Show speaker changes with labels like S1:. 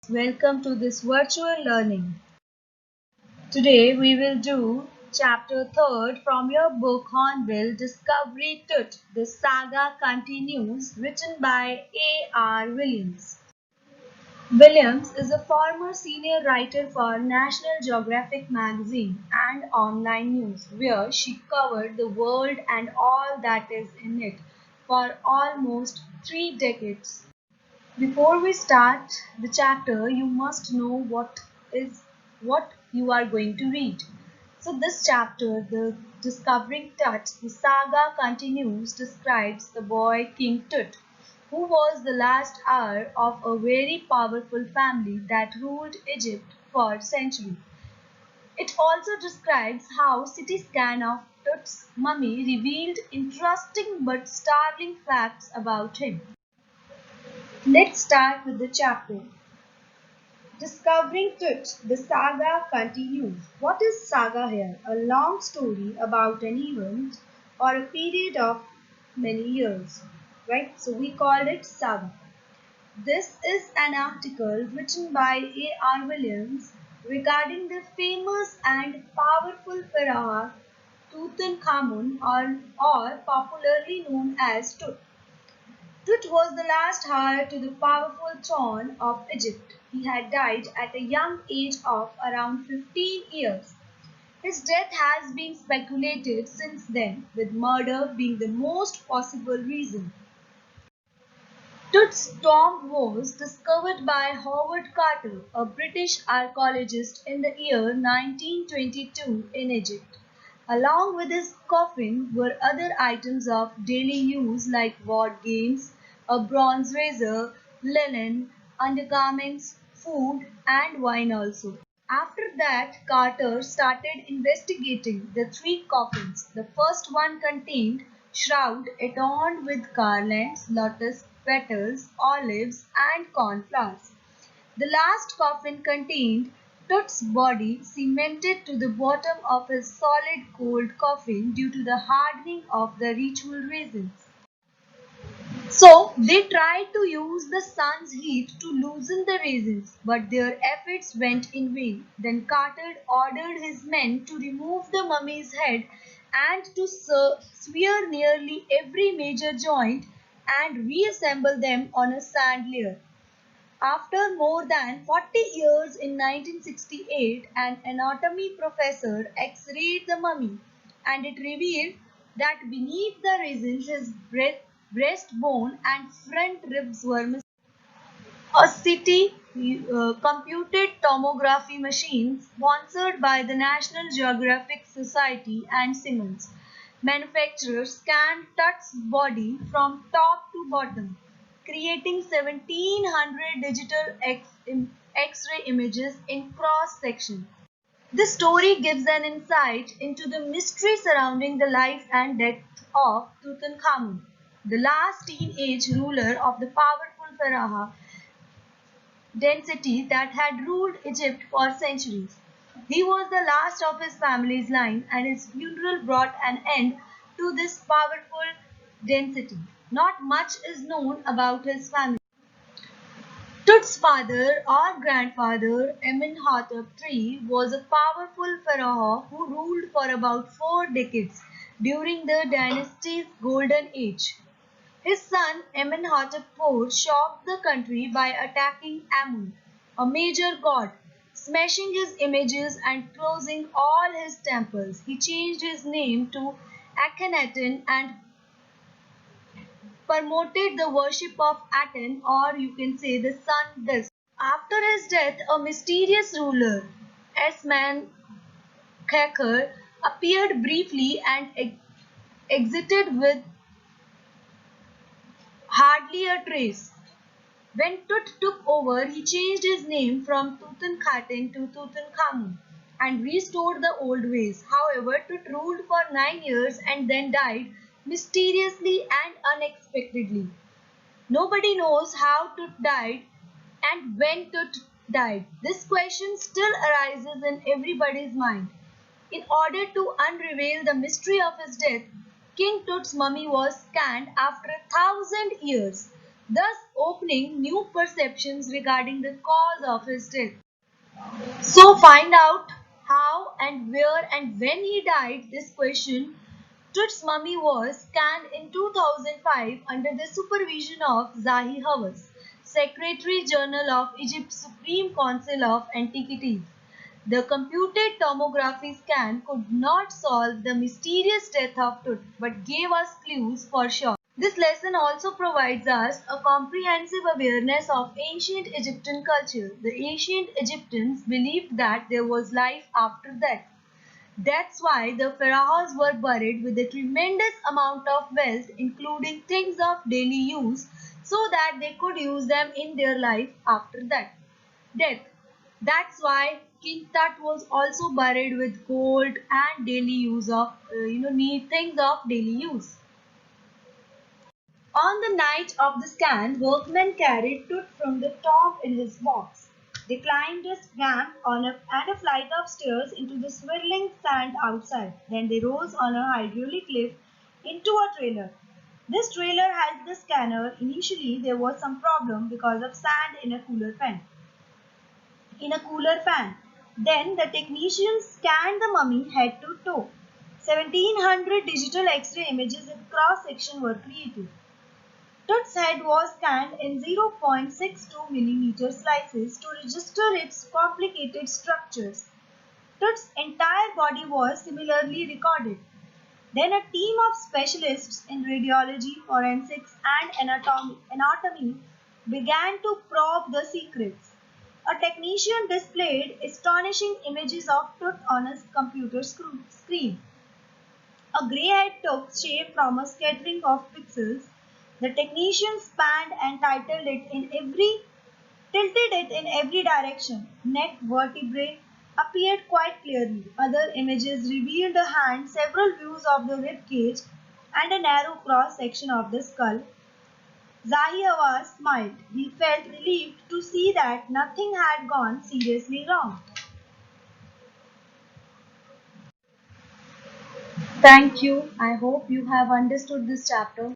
S1: Welcome to this virtual learning. Today we will do chapter 3rd from your book Hornbill Discovery Tut. The saga continues, written by A.R. Williams. Williams is a former senior writer for National Geographic magazine and online news, where she covered the world and all that is in it for almost 3 decades. Before we start the chapter, you must know what you are going to read. So this chapter, the Discovering Tut, the saga continues, describes the boy King Tut, who was the last heir of a very powerful family that ruled Egypt for centuries. It also describes how CT scan of Tut's mummy revealed interesting but startling facts about him. Let's start with the chapter. Discovering Tut, the saga continues. What is saga here? A long story about an event or a period of many years, right? So we called it saga. This is an article written by A.R. Williams regarding the famous and powerful pharaoh Tutankhamun, or popularly known as Tut. Tut was the last heir to the powerful throne of Egypt. He had died at a young age of around 15 years. His death has been speculated since then, with murder being the most possible reason. Tut's tomb was discovered by Howard Carter, a British archaeologist, in the year 1922 in Egypt. Along with his coffin were other items of daily use like board games, a bronze razor, linen, undergarments, food, and wine also. After that, Carter started investigating the three coffins. The first one contained shroud adorned with garlands, lotus petals, olives, and cornflowers. The last coffin contained Tut's body cemented to the bottom of his solid gold coffin due to the hardening of the ritual resins. So they tried to use the sun's heat to loosen the resins, but their efforts went in vain. Then Carter ordered his men to remove the mummy's head and to sever nearly every major joint and reassemble them on a sand layer. After more than 40 years, in 1968, an anatomy professor x-rayed the mummy, and it revealed that beneath the resins his breastbone and front ribs were missing. A city computed tomography machine sponsored by the National Geographic Society and Siemens manufacturer scanned Tut's body from top to bottom, creating 1700 digital X-ray images in cross section. This story gives an insight into the mystery surrounding the life and death of Tutankhamun, the last teenage ruler of the powerful pharaoh dynasty that had ruled Egypt for centuries. He was the last of his family's line, and his funeral brought an end to this powerful dynasty. Not much is known about his family. Tut's father or grandfather, Amenhotep III, was a powerful pharaoh who ruled for about 4 decades during the dynasty's golden age. His son Amenhotep IV shocked the country by attacking Amun, a major god, smashing his images and closing all his temples. He changed his name to Akhenaten and promoted the worship of Aten, or you can say the sun disk. After his death, a mysterious ruler, Esman Khaker, appeared briefly and exited with hardly a trace. When Tut took over, he changed his name from Tutankhaten to Tutankhamun and restored the old ways. However, Tut ruled for 9 years and then died mysteriously and unexpectedly. Nobody knows how Tut died and when Tut died. This question still arises in everybody's mind. In order to unravel the mystery of his death, King Tut's mummy was scanned after 1,000 years. thus opening new perceptions regarding the cause of his death. So find out how and where and when he died. This question. Tut's mummy was scanned in 2005 under the supervision of Zahi Hawass, Secretary General of Egypt's Supreme Council of Antiquities. The computed tomography scan could not solve the mysterious death of Tut, but gave us clues for sure. This lesson also provides us a comprehensive awareness of ancient Egyptian culture. The ancient Egyptians believed that there was life after death. That's why the pharaohs were buried with a tremendous amount of wealth, including things of daily use, so that they could use them in their life after that death. That's why King Tut was also buried with gold and daily use of need things of daily use. On the night of the scan, workmen carried Tut from the top in his box. They climbed a ramp and a flight of stairs into the swirling sand outside. Then they rose on a hydraulic lift into a trailer. This trailer held the scanner. Initially, there was some problem because of sand in a cooler fan. Then the technicians scanned the mummy head to toe. 1700 digital X-ray images in cross-section were created. Tut's head was scanned in 0.62 millimeter slices to register its complicated structures. Tut's entire body was similarly recorded. Then a team of specialists in radiology, forensics and anatomy began to probe the secrets. A technician displayed astonishing images of Tut on a computer screen. A grey head took shape from a scattering of pixels. The technician spanned and tilted it in every direction. Neck vertebrae appeared quite clearly. Other images revealed a hand, several views of the rib cage, and a narrow cross section of the skull. Zahi Hawass smiled. He felt relieved to see that nothing had gone seriously wrong. Thank you. I hope you have understood this chapter.